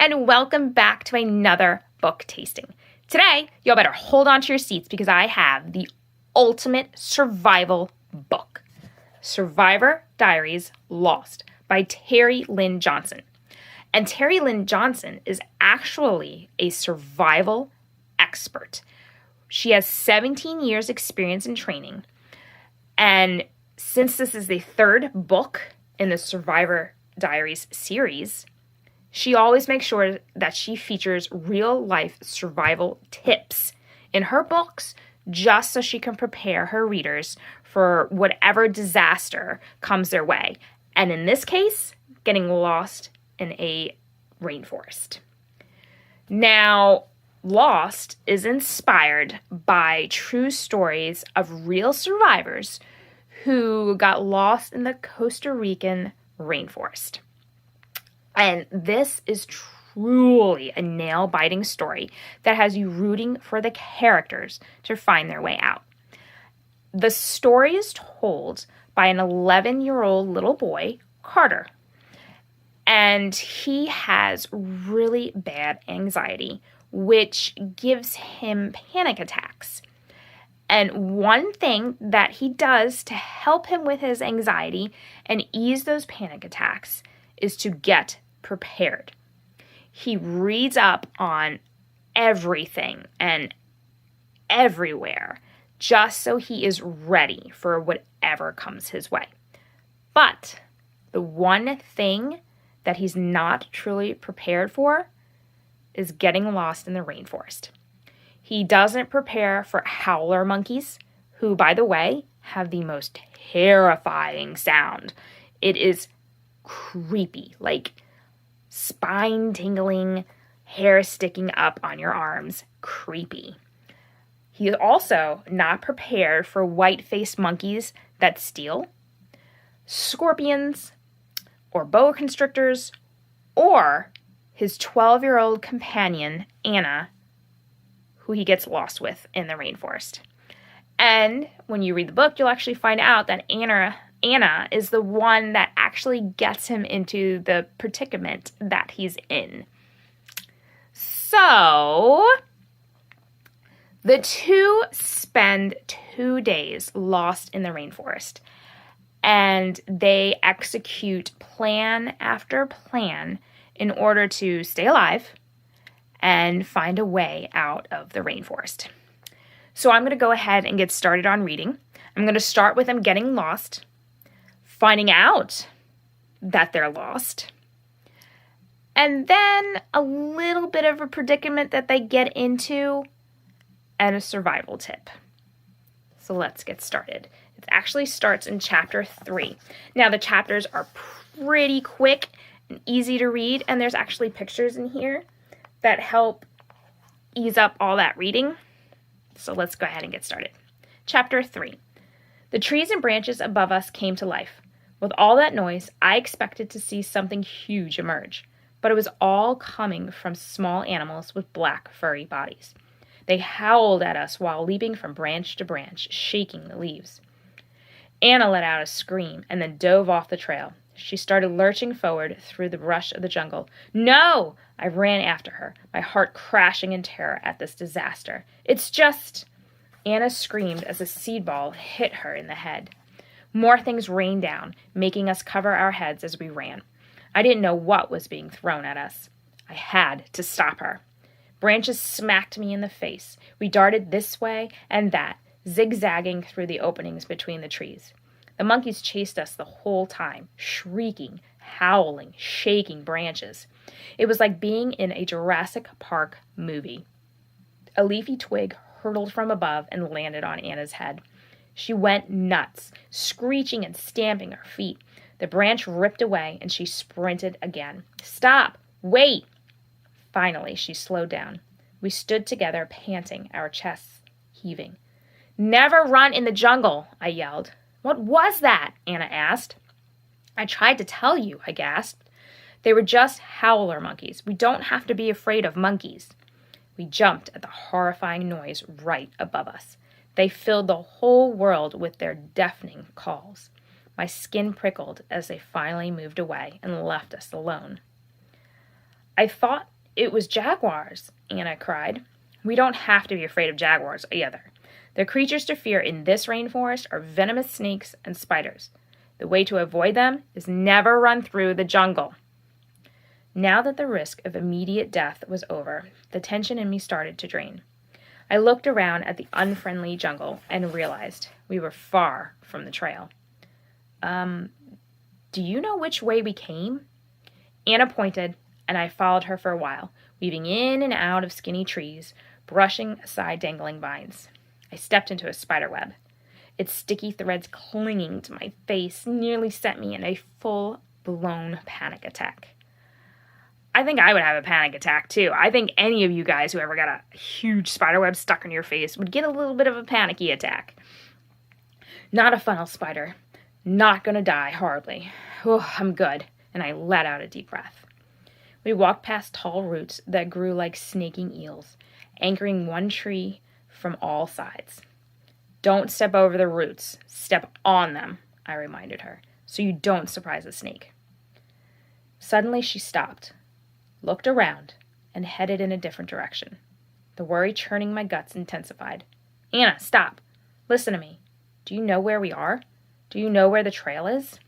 and welcome back to another book tasting. Today, y'all better hold on to your seats because I have the ultimate survival book, Survivor Diaries Lost by Terry Lynn Johnson. And Terry Lynn Johnson is actually a survival expert. She has 17 years experience in training. And since this is the third book in the Survivor Diaries series, she always makes sure that she features real-life survival tips in her books just so she can prepare her readers for whatever disaster comes their way. And in this case, getting lost in a rainforest. Now, Lost is inspired by true stories of real survivors who got lost in the Costa Rican rainforest. And this is truly a nail-biting story that has you rooting for the characters to find their way out. The story is told by an 11-year-old little boy, Carter. And he has really bad anxiety, which gives him panic attacks. And one thing that he does to help him with his anxiety and ease those panic attacks is to get prepared. He reads up on everything and everywhere just so he is ready for whatever comes his way. But the one thing that he's not truly prepared for is getting lost in the rainforest. He doesn't prepare for howler monkeys, who, by the way, have the most terrifying sound. It is creepy, like spine-tingling, hair sticking up on your arms. Creepy. He is also not prepared for white-faced monkeys that steal, scorpions, or boa constrictors, or his 12-year-old companion, Anna, who he gets lost with in the rainforest. And when you read the book, you'll actually find out that Anna is the one that actually gets him into the predicament that he's in. So, the two spend 2 days lost in the rainforest, and they execute plan after plan in order to stay alive and find a way out of the rainforest. So I'm going to go ahead and get started on reading. I'm going to start with them getting lost, finding out that they're lost, and then a little bit of a predicament that they get into, and a survival tip. So let's get started. It actually starts in chapter 3. Now, the chapters are pretty quick and easy to read, and there's actually pictures in here that help ease up all that reading. So let's go ahead and get started. Chapter 3. The trees and branches above us came to life. With all that noise, I expected to see something huge emerge, but it was all coming from small animals with black, furry bodies. They howled at us while leaping from branch to branch, shaking the leaves. Anna let out a scream and then dove off the trail. She started lurching forward through the brush of the jungle. No! I ran after her, my heart crashing in terror at this disaster. It's just... Anna screamed as a seed ball hit her in the head. More things rained down, making us cover our heads as we ran. I didn't know what was being thrown at us. I had to stop her. Branches smacked me in the face. We darted this way and that, zigzagging through the openings between the trees. The monkeys chased us the whole time, shrieking, howling, shaking branches. It was like being in a Jurassic Park movie. A leafy twig hurtled from above and landed on Anna's head. She went nuts, screeching and stamping her feet. The branch ripped away, and she sprinted again. Stop! Wait! Finally, she slowed down. We stood together, panting, our chests heaving. Never run in the jungle, I yelled. What was that? Anna asked. I tried to tell you, I gasped. They were just howler monkeys. We don't have to be afraid of monkeys. We jumped at the horrifying noise right above us. They filled the whole world with their deafening calls. My skin prickled as they finally moved away and left us alone. I thought It was jaguars, Anna cried. We don't have to be afraid of jaguars either. The creatures to fear in this rainforest are venomous snakes and spiders. The way to avoid them is never run through the jungle. Now that the risk of immediate death was over, the tension in me started to drain. I looked around at the unfriendly jungle and realized we were far from the trail. Do you know which way we came? Anna pointed, and I followed her for a while, weaving in and out of skinny trees, brushing aside dangling vines. I stepped into a spider web. Its sticky threads clinging to my face nearly sent me in a full-blown panic attack. I think I would have a panic attack, too. I think any of you guys who ever got a huge spider web stuck in your face would get a little bit of a panicky attack. Not a funnel spider. Not gonna die horribly. Oh, I'm good. And I let out a deep breath. We walked past tall roots that grew like snaking eels, anchoring one tree from all sides. Don't step over the roots. Step on them, I reminded her, so you don't surprise a snake. Suddenly she stopped, looked around, and headed in a different direction. The worry churning my guts intensified. Anna, stop. Listen to me. Do you know where we are? Do you know where the trail is?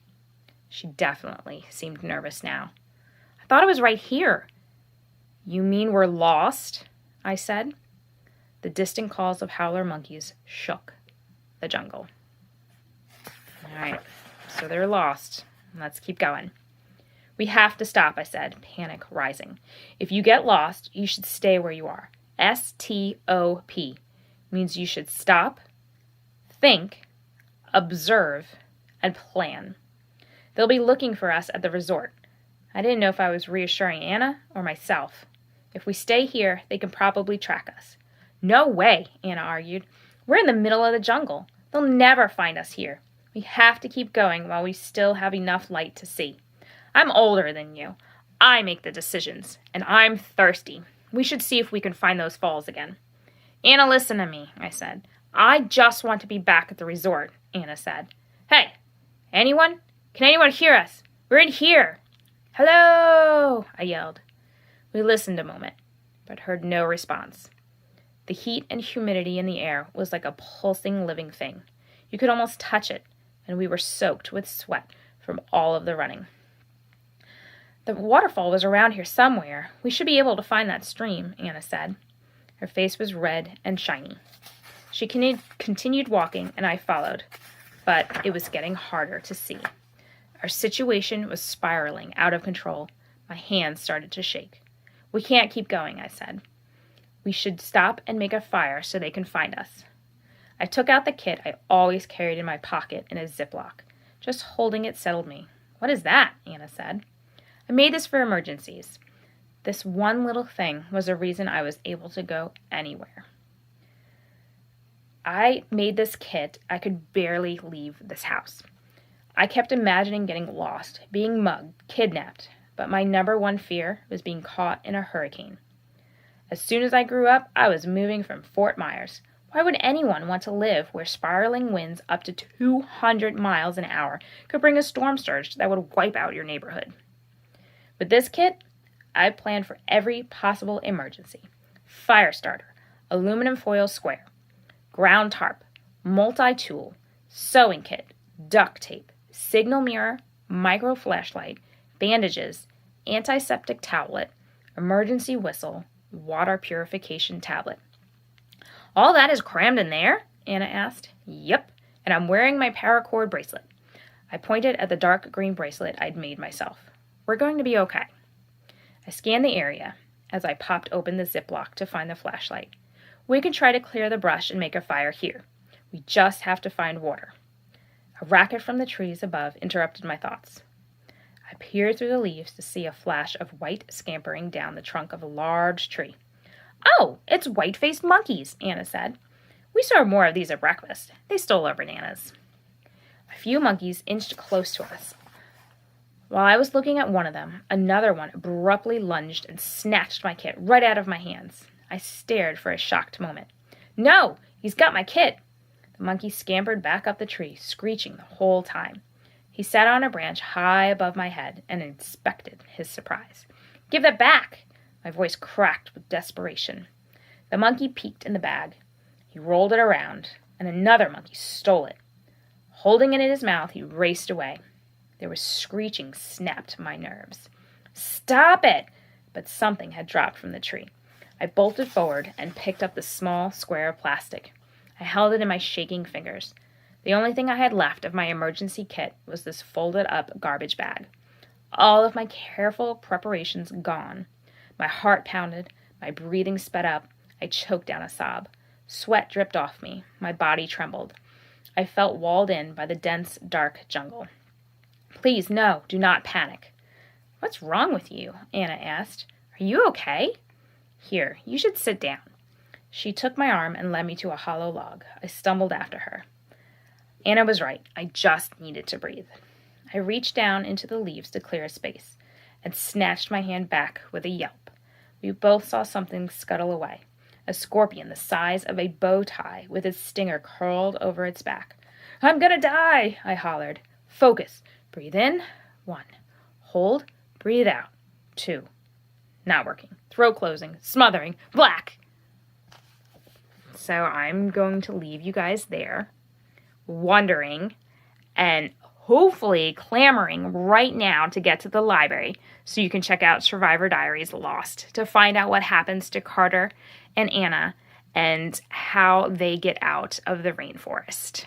She definitely seemed nervous now. I thought it was right here. You mean we're lost? I said. The distant calls of howler monkeys shook the jungle. All right, so they're lost. Let's keep going. We have to stop, I said, panic rising. If you get lost, you should stay where you are. S-T-O-P means you should stop, think, observe, and plan. They'll be looking for us at the resort. I didn't know if I was reassuring Anna or myself. If we stay here, they can probably track us. No way, Anna argued. We're in the middle of the jungle. They'll never find us here. We have to keep going while we still have enough light to see. I'm older than you. I make the decisions, and I'm thirsty. We should see if we can find those falls again. Anna, listen to me, I said. I just want to be back at the resort, Anna said. Hey, anyone? Can anyone hear us? We're in here. Hello, I yelled. We listened a moment, but heard no response. The heat and humidity in the air was like a pulsing living thing. You could almost touch it, and we were soaked with sweat from all of the running. The waterfall was around here somewhere. We should be able to find that stream, Anna said. Her face was red and shiny. She continued walking, and I followed, but it was getting harder to see. Our situation was spiraling out of control. My hands started to shake. We can't keep going, I said. We should stop and make a fire so they can find us. I took out the kit I always carried in my pocket in a Ziploc. Just holding it settled me. What is that? Anna said. I made this for emergencies. This one little thing was the reason I was able to go anywhere. I made this kit. I could barely leave this house. I kept imagining getting lost, being mugged, kidnapped, but my number one fear was being caught in a hurricane. As soon as I grew up, I was moving from Fort Myers. Why would anyone want to live where spiraling winds up to 200 miles an hour could bring a storm surge that would wipe out your neighborhood? With this kit, I planned for every possible emergency. Fire starter, aluminum foil square, ground tarp, multi-tool, sewing kit, duct tape, signal mirror, micro flashlight, bandages, antiseptic towelette, emergency whistle, water purification tablet. All that is crammed in there? Anna asked. Yep, and I'm wearing my paracord bracelet. I pointed at the dark green bracelet I'd made myself. We're going to be okay. I scanned the area as I popped open the Ziploc to find the flashlight. We can try to clear the brush and make a fire here. We just have to find water. A racket from the trees above interrupted my thoughts. I peered through the leaves to see a flash of white scampering down the trunk of a large tree. Oh, it's white-faced monkeys, Anna said. We serve more of these at breakfast. They stole our bananas. A few monkeys inched close to us. While I was looking at one of them, another one abruptly lunged and snatched my kit right out of my hands. I stared for a shocked moment. No, he's got my kit. The monkey scampered back up the tree, screeching the whole time. He sat on a branch high above my head and inspected his surprise. Give that back! My voice cracked with desperation. The monkey peeked in the bag. He rolled it around, and another monkey stole it. Holding it in his mouth, he raced away. Their screeching snapped my nerves. Stop it! But something had dropped from the tree. I bolted forward and picked up the small square of plastic. I held it in my shaking fingers. The only thing I had left of my emergency kit was this folded-up garbage bag. All of my careful preparations gone. My heart pounded. My breathing sped up. I choked down a sob. Sweat dripped off me. My body trembled. I felt walled in by the dense, dark jungle. Please, no, do not panic. What's wrong with you? Anna asked. Are you okay? Here, you should sit down. She took my arm and led me to a hollow log. I stumbled after her. Anna was right. I just needed to breathe. I reached down into the leaves to clear a space and snatched my hand back with a yelp. We both saw something scuttle away. A scorpion the size of a bow tie with its stinger curled over its back. I'm gonna die, I hollered. Focus. Breathe in. 1. Hold. Breathe out. 2. Not working. Throat closing. Smothering. Black. So I'm going to leave you guys there, wondering and hopefully clamoring right now to get to the library so you can check out Survivor Diaries Lost to find out what happens to Carter and Anna and how they get out of the rainforest.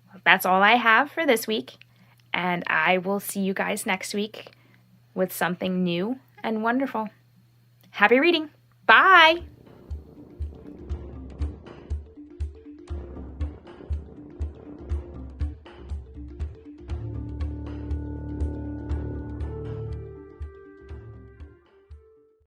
Well, that's all I have for this week, and I will see you guys next week with something new and wonderful. Happy reading. Bye!